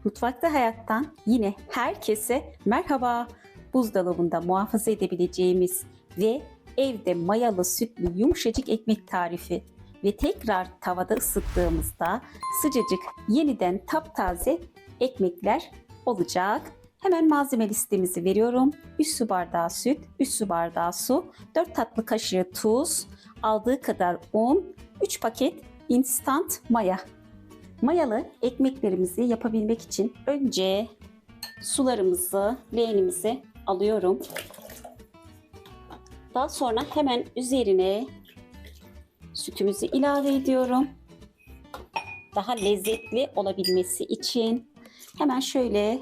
Mutfakta hayattan yine herkese merhaba. Buzdolabında muhafaza edebileceğimiz ve evde mayalı sütlü yumuşacık ekmek tarifi ve tekrar tavada ısıttığımızda sıcacık yeniden taptaze ekmekler olacak. Hemen malzeme listemizi veriyorum. 3 su bardağı süt, 3 su bardağı su, 4 tatlı kaşığı tuz, aldığı kadar un, 3 paket instant maya. Mayalı ekmeklerimizi yapabilmek için önce sularımızı, leğenimize alıyorum. Daha sonra hemen üzerine sütümüzü ilave ediyorum. Daha lezzetli olabilmesi için hemen şöyle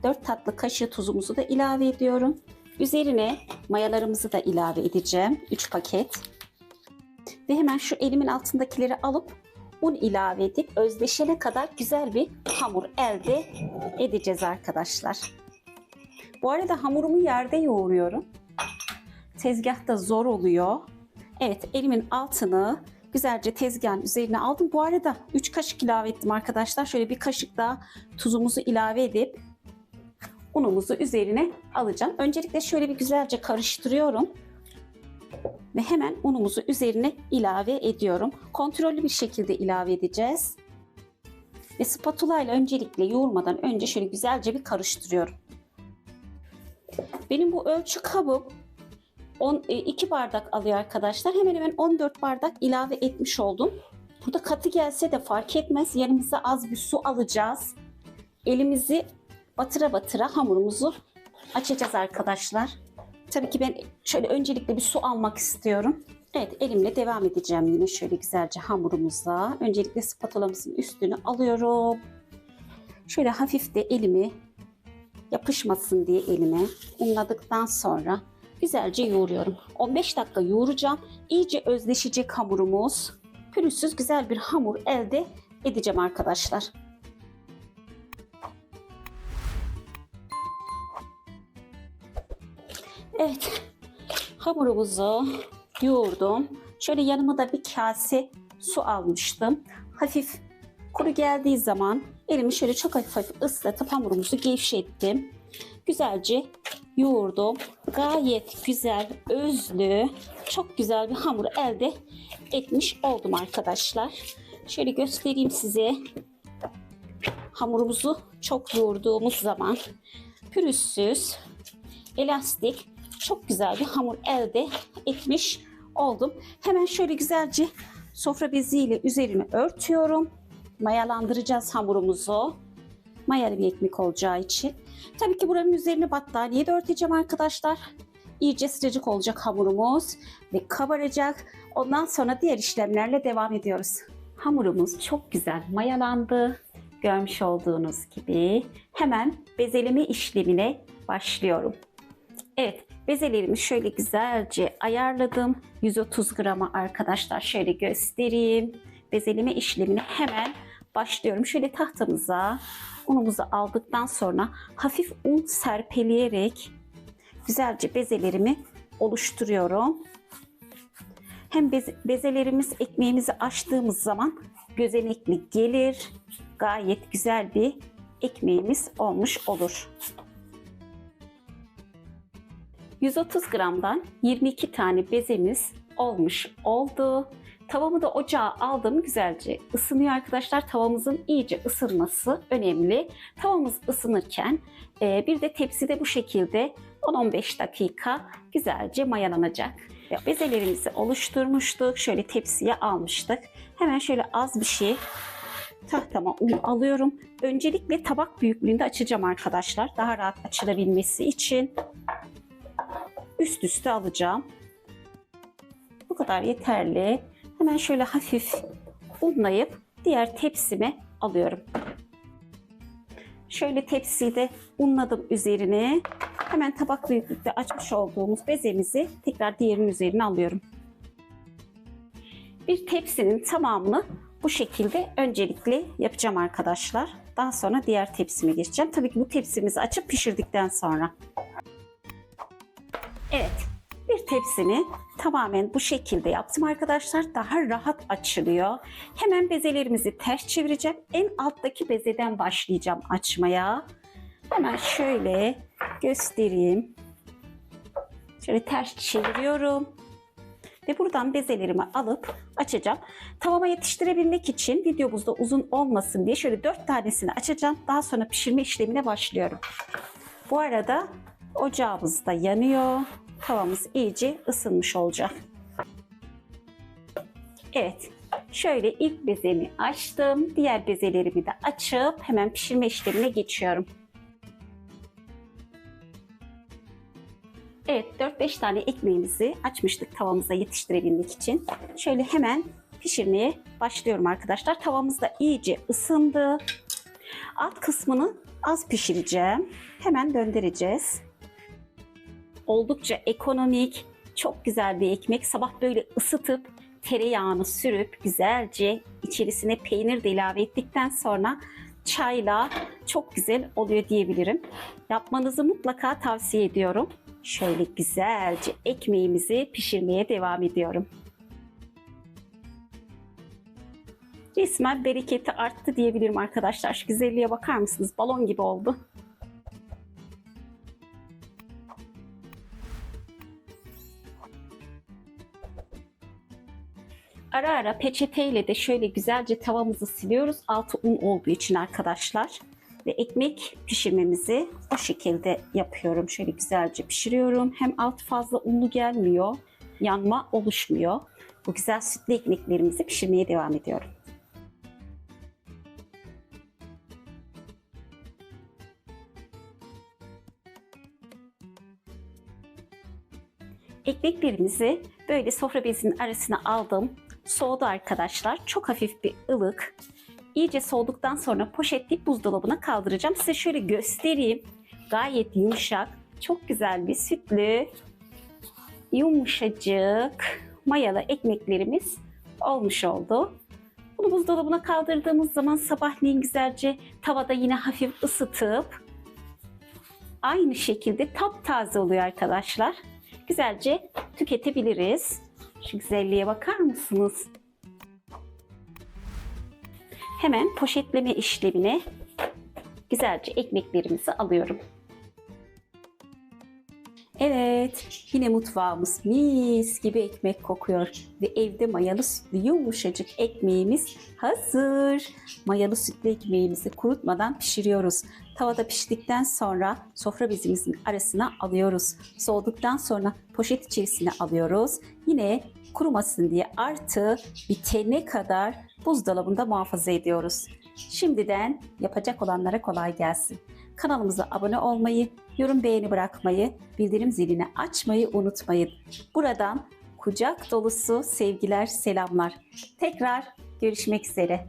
4 tatlı kaşığı tuzumuzu da ilave ediyorum. Üzerine mayalarımızı da ilave edeceğim. 3 paket. Ve hemen şu elimin altındakileri alıp un ilave edip özdeşene kadar güzel bir hamur elde edeceğiz arkadaşlar. Bu arada hamurumu yerde yoğuruyorum. Tezgahta zor oluyor. Evet, elimin altını güzelce tezgahın üzerine aldım. Bu arada 3 kaşık ilave ettim arkadaşlar. Şöyle bir kaşık daha tuzumuzu ilave edip unumuzu üzerine alacağım. Öncelikle şöyle bir güzelce karıştırıyorum. Ve hemen unumuzu üzerine ilave ediyorum. Kontrollü bir şekilde ilave edeceğiz. Ve spatula ile öncelikle yoğurmadan önce şöyle güzelce bir karıştırıyorum. Benim bu ölçü kabım 2 bardak alıyor arkadaşlar. Hemen hemen 14 bardak ilave etmiş oldum. Burada katı gelse de fark etmez. Yanımıza az bir su alacağız. Elimizi batıra batıra hamurumuzu açacağız arkadaşlar. Tabii ki ben şöyle öncelikle bir su almak istiyorum. Evet, elimle devam edeceğim yine şöyle güzelce hamurumuza. Öncelikle spatulamızın üstünü alıyorum. Şöyle hafif de elimi yapışmasın diye elime unladıktan sonra güzelce yoğuruyorum. 15 dakika yoğuracağım. İyice özleşecek hamurumuz. Pürüzsüz güzel bir hamur elde edeceğim arkadaşlar. Evet, hamurumuzu yoğurdum. Şöyle yanıma da bir kase su almıştım. Hafif kuru geldiği zaman elimi şöyle çok hafif ıslatıp hamurumuzu gevşettim. Güzelce yoğurdum. Gayet güzel, özlü, çok güzel bir hamur elde etmiş oldum arkadaşlar. Şöyle göstereyim size. Hamurumuzu çok yoğurduğumuz zaman pürüzsüz, elastik, çok güzel bir hamur elde etmiş oldum. Hemen şöyle güzelce sofra beziyle üzerine örtüyorum. Mayalandıracağız hamurumuzu. Mayalı bir ekmek olacağı için. Tabii ki buranın üzerine battaniye de örteceğim arkadaşlar. İyice sıcacık olacak hamurumuz ve kabaracak. Ondan sonra diğer işlemlerle devam ediyoruz. Hamurumuz çok güzel mayalandı. Görmüş olduğunuz gibi hemen bezeleme işlemine başlıyorum. Evet, bezelerimi şöyle güzelce ayarladım. 130 grama arkadaşlar, şöyle göstereyim. Bezeleme işlemine hemen başlıyorum. Şöyle tahtamıza unumuzu aldıktan sonra hafif un serpeleyerek güzelce bezelerimi oluşturuyorum. Hem bezelerimiz ekmeğimizi açtığımız zaman gözenekli gelir. Gayet güzel bir ekmeğimiz olmuş olur. 130 gramdan 22 tane bezemiz olmuş oldu. Tavamı da ocağa aldım, güzelce ısınıyor arkadaşlar. Tavamızın iyice ısınması önemli. Tavamız ısınırken bir de tepside bu şekilde 10-15 dakika güzelce mayalanacak. Bezelerimizi oluşturmuştuk. Şöyle tepsiye almıştık. Hemen şöyle az bir şey tahtama un alıyorum. Öncelikle tabak büyüklüğünde açacağım arkadaşlar. Daha rahat açılabilmesi için üst üste alacağım. Bu kadar yeterli. Hemen şöyle hafif unlayıp diğer tepsime alıyorum. Şöyle tepsiyi de unladım üzerine. Hemen tabak büyüklükte açmış olduğumuz bezemizi tekrar diğerinin üzerine alıyorum. Bir tepsinin tamamını bu şekilde öncelikle yapacağım arkadaşlar. Daha sonra diğer tepsime geçeceğim. Tabii ki bu tepsimizi açıp pişirdikten sonra. Evet, Bir tepsimi tamamen bu şekilde yaptım arkadaşlar. Daha rahat açılıyor. Hemen bezelerimizi ters çevireceğim. En alttaki bezeden başlayacağım açmaya. Hemen şöyle göstereyim. Şöyle ters çeviriyorum. Ve buradan bezelerimi alıp açacağım. Tavama yetiştirebilmek için videomuz da uzun olmasın diye şöyle 4 tanesini açacağım. Daha sonra pişirme işlemine başlıyorum. Bu arada ocağımız da yanıyor. Tavamız iyice ısınmış olacak. Evet. Şöyle ilk bezemi açtım. Diğer bezelerimi de açıp hemen pişirme işlemine geçiyorum. Evet, 4-5 tane ekmeğimizi açmıştık tavamıza yetiştirebilmek için. Şöyle hemen pişirmeye başlıyorum arkadaşlar. Tavamız da iyice ısındı. Alt kısmını az pişireceğim. Hemen döndüreceğiz. Oldukça ekonomik, çok güzel bir ekmek. Sabah böyle ısıtıp tereyağını sürüp güzelce içerisine peynir de ilave ettikten sonra çayla çok güzel oluyor diyebilirim. Yapmanızı mutlaka tavsiye ediyorum. Şöyle güzelce ekmeğimizi pişirmeye devam ediyorum. Resmen bereketi arttı diyebilirim arkadaşlar. Şu güzelliğe bakar mısınız? Balon gibi oldu. Ara ara peçeteyle de şöyle güzelce tavamızı siliyoruz. Altı un olduğu için arkadaşlar. Ve ekmek pişirmemizi o şekilde yapıyorum. Şöyle güzelce pişiriyorum. Hem alt fazla unlu gelmiyor. Yanma oluşmuyor. Bu güzel sütlü ekmeklerimizi pişirmeye devam ediyorum. Ekmeklerimizi böyle sofra bezinin arasına aldım. Soğudu arkadaşlar. Çok hafif bir ılık. İyice soğuduktan sonra poşetleyip buzdolabına kaldıracağım. Size şöyle göstereyim. Gayet yumuşak, çok güzel bir sütlü, yumuşacık, mayalı ekmeklerimiz olmuş oldu. Bunu buzdolabına kaldırdığımız zaman sabahleyin güzelce tavada yine hafif ısıtıp aynı şekilde taptaze oluyor arkadaşlar. Güzelce tüketebiliriz. Şu güzelliğe bakar mısınız? Hemen poşetleme işlemine güzelce ekmeklerimizi alıyorum. Evet, yine mutfağımız mis gibi ekmek kokuyor ve evde mayalı sütlü yumuşacık ekmeğimiz hazır. Mayalı sütlü ekmeğimizi kurutmadan pişiriyoruz. Tavada piştikten sonra sofra bezimizin arasına alıyoruz. Soğuduktan sonra poşet içerisine alıyoruz. Yine kurumasın diye artı bitene kadar buzdolabında muhafaza ediyoruz. Şimdiden yapacak olanlara kolay gelsin. Kanalımıza abone olmayı, yorum beğeni bırakmayı, bildirim zilini açmayı unutmayın. Buradan kucak dolusu sevgiler, selamlar. Tekrar görüşmek üzere.